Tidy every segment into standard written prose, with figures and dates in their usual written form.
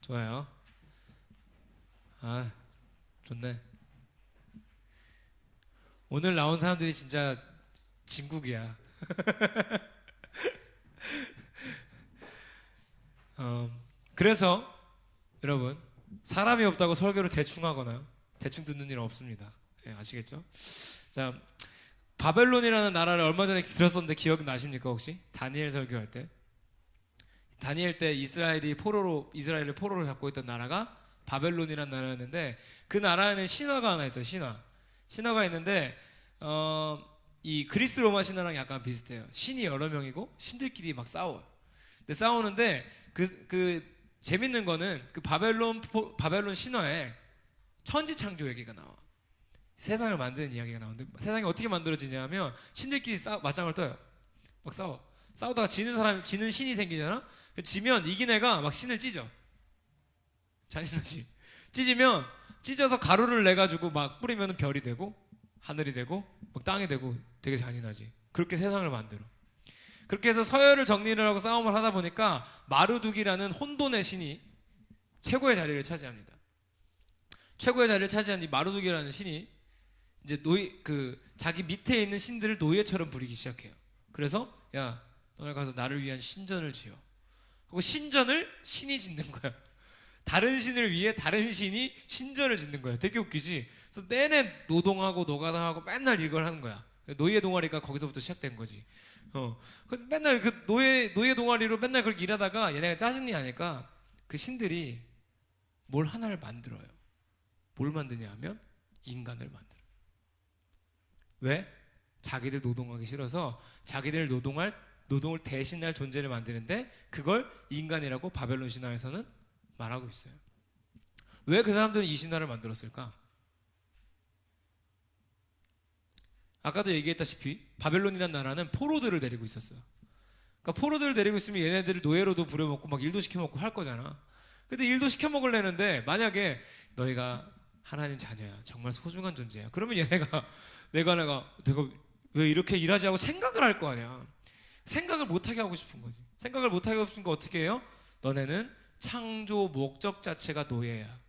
좋아요. 아, 좋네. 오늘 나온 사람들이 진짜 진국이야. 어, 그래서 여러분, 사람이 없다고 설교를 대충 하거나 대충 듣는 일은 없습니다. 예, 아시겠죠? 자, 바벨론이라는 나라를 얼마 전에 들었었는데 기억 나십니까 혹시? 다니엘 설교할 때. 다니엘 때 이스라엘을 포로로 잡고 있던 나라가 바벨론이라는 나라였는데, 그 나라에는 신화가 하나 있어요. 신화가 있는데 이 그리스 로마 신화랑 약간 비슷해요. 신이 여러 명이고 신들끼리 막 싸워요. 근데 싸우는데 그 재밌는 거는 그 바벨론 신화에 천지 창조 얘기가 나와. 세상을 만드는 이야기가 나오는데, 세상이 어떻게 만들어지냐면 신들끼리 맞짱을 떠요. 막 싸우다가 지는 신이 생기잖아. 지면 이긴 애가 막 신을 찢어. 잔인하지. 찢어서 가루를 내 가지고 막 뿌리면 별이 되고 하늘이 되고 막 땅이 되고, 되게 잔인하지. 그렇게 세상을 만들어. 그렇게 해서 서열을 정리를 하고 싸움을 하다 보니까 마르둑이라는 혼돈의 신이 최고의 자리를 차지합니다. 최고의 자리를 차지한 이 마르둑이라는 신이 이제 자기 밑에 있는 신들을 노예처럼 부리기 시작해요. 그래서 야, 너네 가서 나를 위한 신전을 지어. 그리고 신전을 신이 짓는 거야. 다른 신을 위해 다른 신이 신전을 짓는 거야. 되게 웃기지. 그래서 내내 노동하고 노가다하고 맨날 이걸 하는 거야. 노예 동아리가 거기서부터 시작된 거지. 그래서 맨날 그 노예 동아리로 맨날 그렇게 일하다가 얘네가 짜증이 나니까 그 신들이 뭘 하나를 만들어요. 뭘 만드냐 하면 인간을 만들어요. 왜? 자기들 노동하기 싫어서 자기들 노동을 대신할 존재를 만드는데, 그걸 인간이라고 바벨론 신화에서는 말하고 있어요. 왜 그 사람들은 이 신화를 만들었을까? 아까도 얘기했다시피 바벨론이라는 나라는 포로들을 데리고 있었어요. 그러니까 포로들을 데리고 있으면 얘네들을 노예로도 부려먹고 막 일도 시켜먹고 할 거잖아. 근데 일도 시켜먹으려는데, 만약에 너희가 하나님 자녀야, 정말 소중한 존재야, 그러면 얘네가 내가 왜 이렇게 일하지 하고 생각을 할 거 아니야. 생각을 못하게 하고 싶은 거지. 생각을 못하게 하고 싶은 거 어떻게 해요? 너네는 창조 목적 자체가 노예야.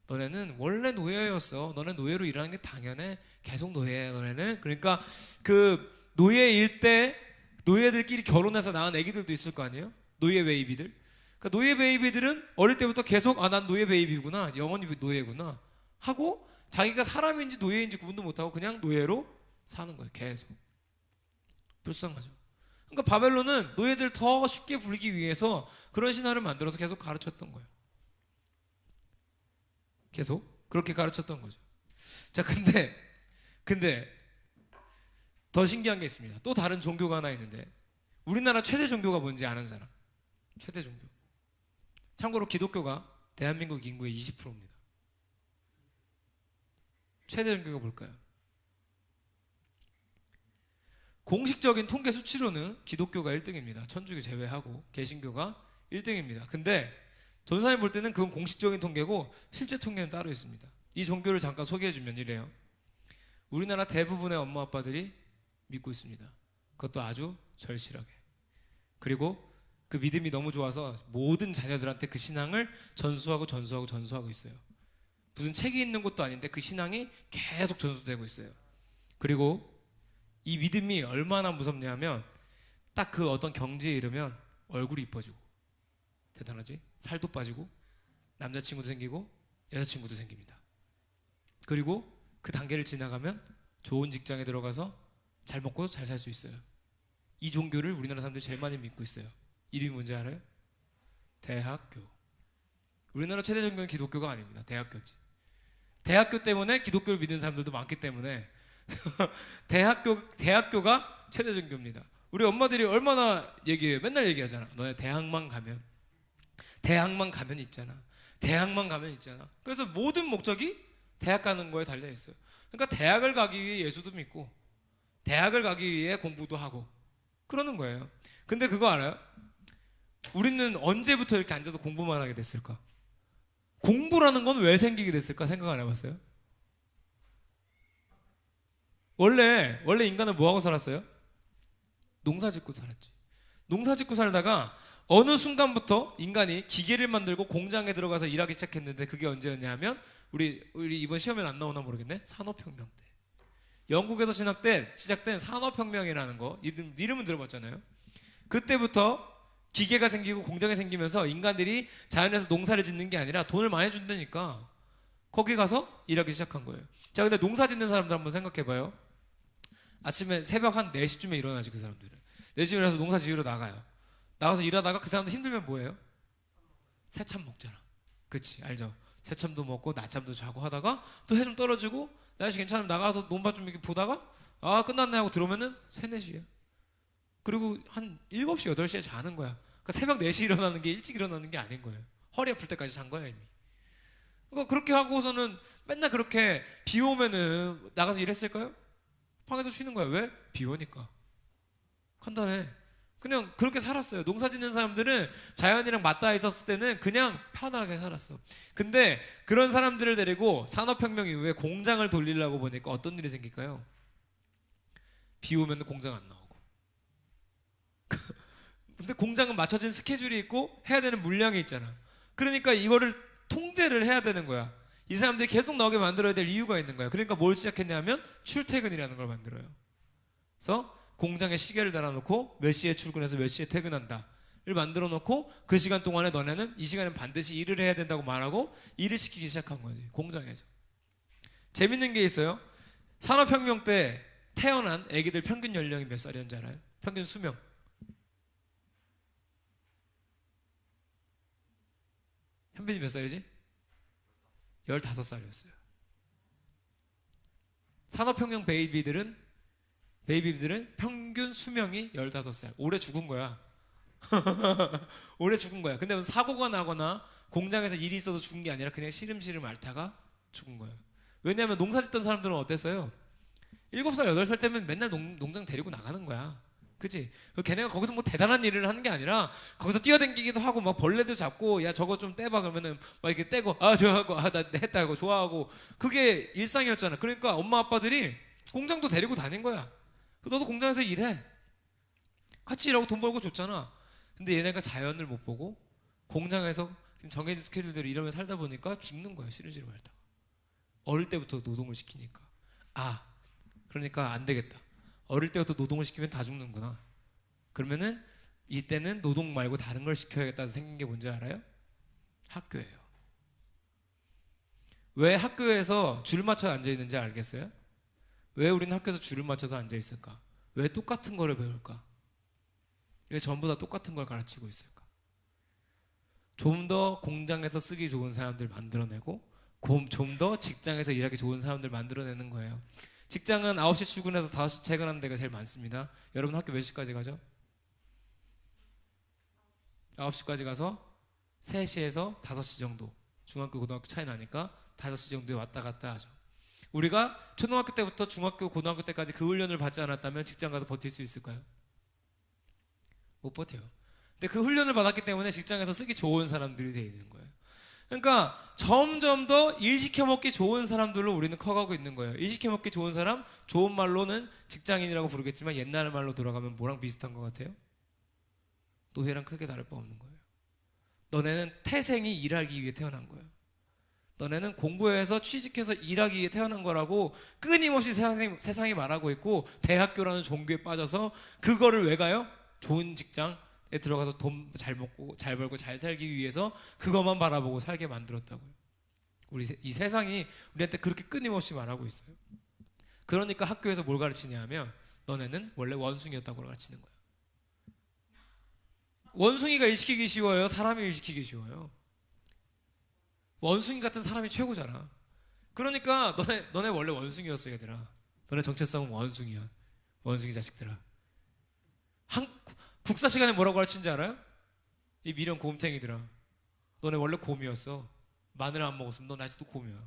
너네는 원래 노예였어. 너네 노예로 일하는 게 당연해. 계속 노예야 너네는. 그러니까 그 노예일 때 노예들끼리 결혼해서 낳은 애기들도 있을 거 아니에요? 노예 베이비들. 그러니까 노예 베이비들은 어릴 때부터 계속 난 노예 베이비구나, 영원히 노예구나 하고, 자기가 사람인지 노예인지 구분도 못하고 그냥 노예로 사는 거예요. 계속. 불쌍하죠. 그러니까 바벨론은 노예들 더 쉽게 부리기 위해서 그런 신화를 만들어서 계속 가르쳤던 거예요. 계속 그렇게 가르쳤던 거죠. 자, 근데 더 신기한 게 있습니다. 또 다른 종교가 하나 있는데, 우리나라 최대 종교가 뭔지 아는 사람? 최대 종교. 참고로 기독교가 대한민국 인구의 20%입니다. 최대 종교가 뭘까요? 공식적인 통계 수치로는 기독교가 1등입니다. 천주교 제외하고 개신교가 1등입니다. 근데 전사님 볼 때는 그건 공식적인 통계고 실제 통계는 따로 있습니다. 이 종교를 잠깐 소개해주면 이래요. 우리나라 대부분의 엄마 아빠들이 믿고 있습니다. 그것도 아주 절실하게. 그리고 그 믿음이 너무 좋아서 모든 자녀들한테 그 신앙을 전수하고 있어요. 무슨 책이 있는 것도 아닌데 그 신앙이 계속 전수되고 있어요. 그리고 이 믿음이 얼마나 무섭냐면, 딱 그 어떤 경지에 이르면 얼굴이 이뻐지고, 대단하지? 살도 빠지고 남자친구도 생기고 여자친구도 생깁니다. 그리고 그 단계를 지나가면 좋은 직장에 들어가서 잘 먹고 잘 살 수 있어요. 이 종교를 우리나라 사람들이 제일 많이 믿고 있어요. 이름이 뭔지 알아요? 대학교. 우리나라 최대 종교는 기독교가 아닙니다. 대학교지. 대학교 때문에 기독교를 믿는 사람들도 많기 때문에 대학교가 최대 종교입니다. 우리 엄마들이 얼마나 얘기해요. 맨날 얘기하잖아. 너네 대학만 가면 있잖아. 대학만 가면 있잖아. 그래서 모든 목적이 대학 가는 거에 달려 있어요. 그러니까 대학을 가기 위해 예수도 믿고, 대학을 가기 위해 공부도 하고 그러는 거예요. 근데 그거 알아요? 우리는 언제부터 이렇게 앉아서 공부만 하게 됐을까? 공부라는 건 왜 생기게 됐을까? 생각 안 해봤어요? 원래 인간은 뭐 하고 살았어요? 농사 짓고 살았지. 농사 짓고 살다가 어느 순간부터 인간이 기계를 만들고 공장에 들어가서 일하기 시작했는데 그게 언제였냐 하면 우리 이번 시험에는 안 나오나 모르겠네. 산업혁명 때. 영국에서 시작된 산업혁명이라는 거 이름은 들어봤잖아요. 그때부터 기계가 생기고 공장이 생기면서 인간들이 자연에서 농사를 짓는 게 아니라 돈을 많이 준다니까 거기 가서 일하기 시작한 거예요. 자, 근데 농사 짓는 사람들 한번 생각해봐요. 아침에 새벽 한 4시쯤에 일어나지 그 사람들은. 4시쯤에 일어나서 농사 지으러 나가요. 나가서 일하다가 그 사람들 힘들면 뭐예요? 새참 먹잖아. 그치, 알죠? 새참도 먹고 낮잠도 자고 하다가 또 해 좀 떨어지고 날씨 괜찮으면 나가서 논밭 좀 이렇게 보다가 아 끝났네 하고 들어오면은 3, 4시야. 그리고 한 7시, 8시에 자는 거야. 그러니까 새벽 4시 일어나는 게 일찍 일어나는 게 아닌 거예요. 허리 아플 때까지 잔 거야 이미. 그러니까 그렇게 하고서는 맨날 그렇게 비 오면은 나가서 일했을까요? 방에서 쉬는 거야. 왜? 비 오니까. 간단해. 그냥 그렇게 살았어요. 농사 짓는 사람들은 자연이랑 맞닿아 있었을 때는 그냥 편하게 살았어. 근데 그런 사람들을 데리고 산업혁명 이후에 공장을 돌리려고 보니까 어떤 일이 생길까요? 비 오면 공장 안 나오고. 근데 공장은 맞춰진 스케줄이 있고 해야 되는 물량이 있잖아. 그러니까 이거를 통제를 해야 되는 거야. 이 사람들이 계속 나오게 만들어야 될 이유가 있는 거야. 그러니까 뭘 시작했냐면 출퇴근이라는 걸 만들어요. 그래서 공장에 시계를 달아놓고 몇 시에 출근해서 몇 시에 퇴근한다를 만들어 놓고 그 시간 동안에 너네는 이 시간에 반드시 일을 해야 된다고 말하고 일을 시키기 시작한 거지. 공장에서. 재밌는 게 있어요. 산업혁명 때 태어난 애기들 평균 연령이 몇 살이었는지 알아요? 평균 수명. 현빈이 몇 살이지? 15살이었어요. 산업혁명 베이비들은 평균 수명이 15살. 올해 죽은 거야. 올해 죽은 거야. 근데 무슨 사고가 나거나 공장에서 일이 있어서 죽은 게 아니라 그냥 시름시름 앓다가 죽은 거예요. 왜냐하면 농사 짓던 사람들은 어땠어요? 7살, 8살 때면 맨날 농장 데리고 나가는 거야. 그치? 걔네가 거기서 뭐 대단한 일을 하는 게 아니라 거기서 뛰어다니기도 하고 막 벌레도 잡고 야 저거 좀 떼봐 그러면은 막 이렇게 떼고 아 저하고 아 나 했다 하고 좋아하고 그게 일상이었잖아. 그러니까 엄마 아빠들이 공장도 데리고 다닌 거야. 너도 공장에서 일해. 같이 일하고 돈 벌고 줬잖아. 근데 얘네가 자연을 못 보고 공장에서 정해진 스케줄대로 이러면 살다 보니까 죽는 거야. 시름시름 앓다가. 어릴 때부터 노동을 시키니까. 아 그러니까 안 되겠다. 어릴 때부터 노동을 시키면 다 죽는구나. 그러면은 이때는 노동 말고 다른 걸 시켜야겠다 생긴 게 뭔지 알아요? 학교예요. 왜 학교에서 줄 맞춰 앉아 있는지 알겠어요? 왜 우리는 학교에서 줄을 맞춰서 앉아 있을까? 왜 똑같은 거를 배울까? 왜 전부 다 똑같은 걸 가르치고 있을까? 좀 더 공장에서 쓰기 좋은 사람들 만들어내고 좀 더 직장에서 일하기 좋은 사람들 만들어내는 거예요. 직장은 9시 출근해서 5시 퇴근하는 데가 제일 많습니다. 여러분 학교 몇 시까지 가죠? 9시까지 가서 3시에서 5시 정도 중학교 고등학교 차이 나니까 5시 정도에 왔다 갔다 하죠. 우리가 초등학교 때부터 중학교 고등학교 때까지 그 훈련을 받지 않았다면 직장 가서 버틸 수 있을까요? 못 버텨요. 근데 그 훈련을 받았기 때문에 직장에서 쓰기 좋은 사람들이 되어 있는 거예요. 그러니까 점점 더 일 시켜먹기 좋은 사람들로 우리는 커가고 있는 거예요. 일 시켜먹기 좋은 사람, 좋은 말로는 직장인이라고 부르겠지만 옛날 말로 돌아가면 뭐랑 비슷한 것 같아요? 노예랑 크게 다를 바 없는 거예요. 너네는 태생이 일하기 위해 태어난 거예요. 너네는 공부해서 취직해서 일하기 위해 태어난 거라고 끊임없이 세상이 말하고 있고 대학교라는 종교에 빠져서 그거를 왜 가요? 좋은 직장에 들어가서 돈 잘 먹고 잘 벌고 잘 살기 위해서 그것만 바라보고 살게 만들었다고요. 이 세상이 우리한테 그렇게 끊임없이 말하고 있어요. 그러니까 학교에서 뭘 가르치냐 하면 너네는 원래 원숭이였다고 가르치는 거예요. 원숭이가 일 시키기 쉬워요? 사람이 일 시키기 쉬워요? 원숭이 같은 사람이 최고잖아. 그러니까 너네 원래 원숭이였어 얘들아. 너네 정체성은 원숭이야. 원숭이 자식들아. 국사 시간에 뭐라고 가르치는지 알아요? 이 미련 곰탱이들아. 너네 원래 곰이었어. 마늘 안 먹었으면 넌 아직도 곰이야.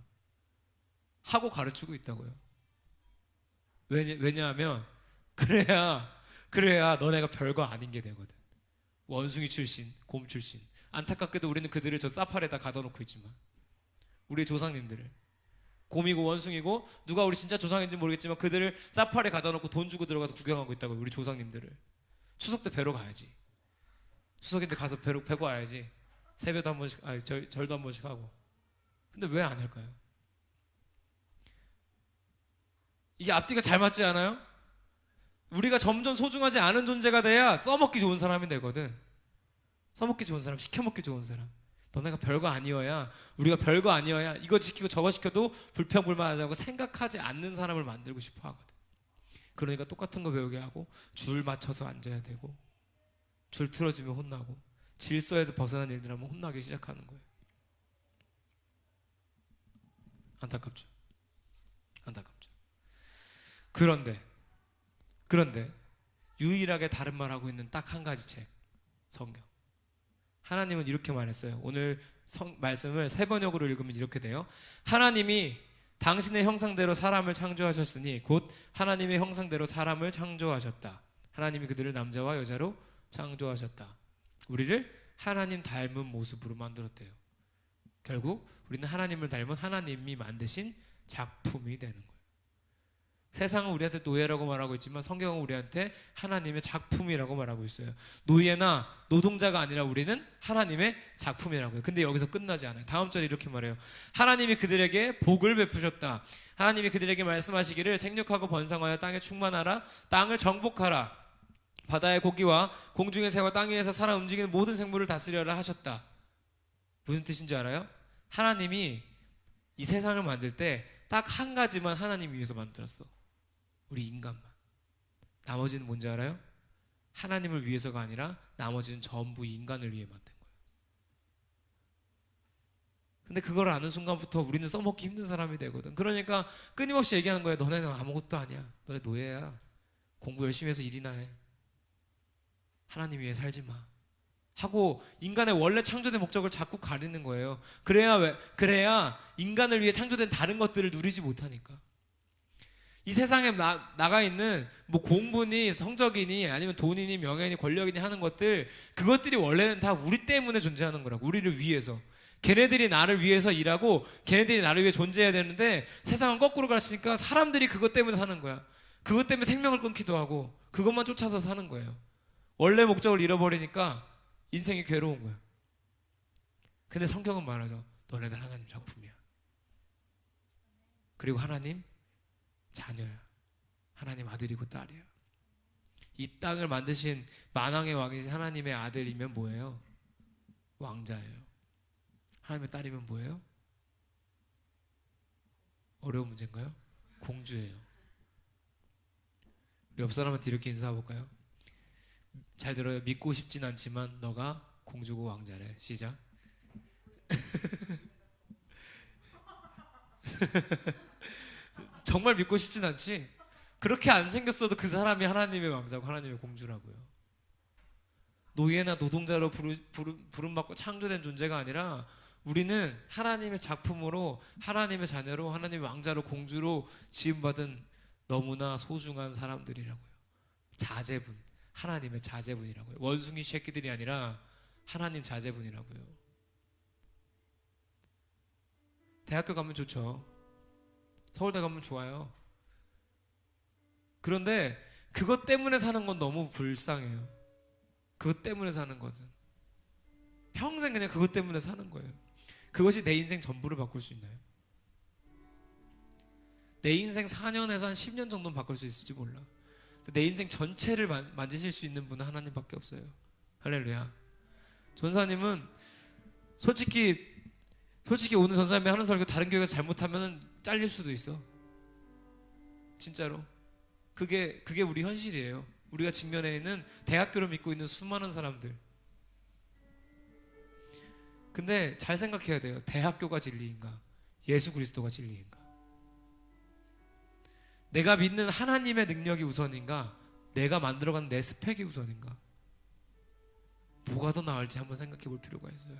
하고 가르치고 있다고요. 왜냐하면 그래야 너네가 별거 아닌 게 되거든. 원숭이 출신, 곰 출신. 안타깝게도 우리는 그들을 저 사파리에다 가둬놓고 있지만 우리의 조상님들을 곰이고 원숭이고 누가 우리 진짜 조상인지 모르겠지만 그들을 사파리에 가둬놓고 돈 주고 들어가서 구경하고 있다고 우리 조상님들을. 추석 때 뵈러 가야지. 추석인데 가서 배고 와야지. 세배도 한 번씩, 절도 한 번씩 하고. 근데 왜 안 할까요? 이게 앞뒤가 잘 맞지 않아요? 우리가 점점 소중하지 않은 존재가 돼야 써먹기 좋은 사람이 되거든. 써먹기 좋은 사람, 시켜먹기 좋은 사람. 너네가 별거 아니어야, 우리가 별거 아니어야 이거 지키고 저거 시켜도 불평불만하자고 생각하지 않는 사람을 만들고 싶어 하거든. 그러니까 똑같은 거 배우게 하고 줄 맞춰서 앉아야 되고 줄 틀어지면 혼나고 질서에서 벗어난 일들 하면 혼나기 시작하는 거예요. 안타깝죠. 안타깝죠. 그런데 유일하게 다른 말하고 있는 딱 한 가지 책, 성경. 하나님은 이렇게 말했어요. 오늘 말씀을 세 번역으로 읽으면 이렇게 돼요. 하나님이 당신의 형상대로 사람을 창조하셨으니 곧 하나님의 형상대로 사람을 창조하셨다. 하나님이 그들을 남자와 여자로 창조하셨다. 우리를 하나님 닮은 모습으로 만들었대요. 결국 우리는 하나님을 닮은 하나님이 만드신 작품이 되는 거예요. 세상은 우리한테 노예라고 말하고 있지만 성경은 우리한테 하나님의 작품이라고 말하고 있어요. 노예나 노동자가 아니라 우리는 하나님의 작품이라고요. 근데 여기서 끝나지 않아요. 다음 절에 이렇게 말해요. 하나님이 그들에게 복을 베푸셨다. 하나님이 그들에게 말씀하시기를 생육하고 번성하여 땅에 충만하라. 땅을 정복하라. 바다의 고기와 공중의 새와 땅 위에서 살아 움직이는 모든 생물을 다스려라 하셨다. 무슨 뜻인지 알아요? 하나님이 이 세상을 만들 때 딱 한 가지만 하나님 위해서 만들었어. 우리 인간만. 나머지는 뭔지 알아요? 하나님을 위해서가 아니라 나머지는 전부 인간을 위해 만든 거예요. 근데 그걸 아는 순간부터 우리는 써먹기 힘든 사람이 되거든. 그러니까 끊임없이 얘기하는 거예요. 너네는 아무것도 아니야. 너네 노예야. 공부 열심히 해서 일이나 해. 하나님 위해 살지 마. 하고 인간의 원래 창조된 목적을 자꾸 가리는 거예요. 그래야 인간을 위해 창조된 다른 것들을 누리지 못하니까. 이 세상에 나가 있는 뭐 공부니 성적이니 아니면 돈이니 명예니 권력이니 하는 것들, 그것들이 원래는 다 우리 때문에 존재하는 거라고. 우리를 위해서. 걔네들이 나를 위해서 일하고 걔네들이 나를 위해 존재해야 되는데 세상은 거꾸로 가르치니까 사람들이 그것 때문에 사는 거야. 그것 때문에 생명을 끊기도 하고 그것만 쫓아서 사는 거예요. 원래 목적을 잃어버리니까 인생이 괴로운 거예요. 근데 성경은 말하죠. 너네들 하나님 작품이야. 그리고 하나님 자녀야. 하나님 아들이고 딸이야. 이 땅을 만드신 만왕의 왕이신 하나님의 아들이면 뭐예요? 왕자예요. 하나님의 딸이면 뭐예요? 어려운 문제인가요? 공주예요. 우리 옆 사람한테 이렇게 인사해볼까요? 잘 들어요. 믿고 싶진 않지만 너가 공주고 왕자래. 시작. 정말 믿고 싶진 않지? 그렇게 안 생겼어도 그 사람이 하나님의 왕자고 하나님의 공주라고요. 노예나 노동자로 부름받고 창조된 존재가 아니라 우리는 하나님의 작품으로, 하나님의 자녀로, 하나님의 왕자로, 공주로 지음받은 너무나 소중한 사람들이라고요. 자제분, 하나님의 자제분이라고요. 원숭이 새끼들이 아니라 하나님 자제분이라고요. 대학교 가면 좋죠. 서울대 가면 좋아요. 그런데 그것 때문에 사는 건 너무 불쌍해요. 그것 때문에 사는 것은 평생 그냥 그것 때문에 사는 거예요. 그것이 내 인생 전부를 바꿀 수 있나요? 내 인생 4년에서 한 10년 정도는 바꿀 수 있을지 몰라. 내 인생 전체를 만지실 수 있는 분은 하나님밖에 없어요. 할렐루야. 전사님은 솔직히 오늘 전사님이 하는 설교 다른 교회에서 잘못하면 잘릴 수도 있어. 진짜로. 그게 우리 현실이에요. 우리가 직면해 있는 대학교를 믿고 있는 수많은 사람들. 근데 잘 생각해야 돼요. 대학교가 진리인가? 예수 그리스도가 진리인가? 내가 믿는 하나님의 능력이 우선인가? 내가 만들어간 내 스펙이 우선인가? 뭐가 더 나을지 한번 생각해 볼 필요가 있어요.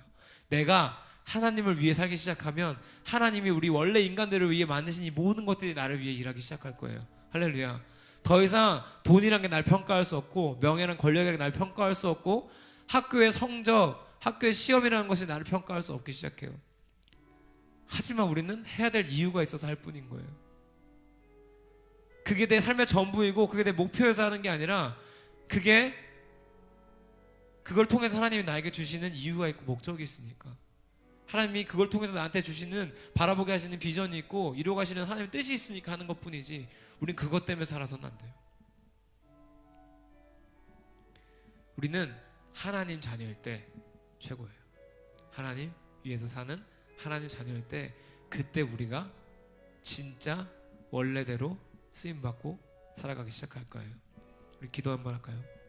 내가 하나님을 위해 살기 시작하면 하나님이 우리 원래 인간들을 위해 만드신 이 모든 것들이 나를 위해 일하기 시작할 거예요. 할렐루야. 더 이상 돈이란 게 날 평가할 수 없고 명예랑 권력이란 게 날 평가할 수 없고 학교의 성적, 학교의 시험이라는 것이 나를 평가할 수 없기 시작해요. 하지만 우리는 해야 될 이유가 있어서 할 뿐인 거예요. 그게 내 삶의 전부이고 그게 내 목표여서 하는 게 아니라 그게 그걸 통해서 하나님이 나에게 주시는 이유가 있고 목적이 있으니까. 하나님이 그걸 통해서 나한테 주시는 바라보게 하시는 비전이 있고 이루어가시는 하나님의 뜻이 있으니까 하는 것뿐이지 우린 그것 때문에 살아서는 안 돼요. 우리는 하나님 자녀일 때 최고예요. 하나님 위에서 사는 하나님 자녀일 때 그때 우리가 진짜 원래대로 쓰임받고 살아가기 시작할 거예요. 우리 기도 한번 할까요?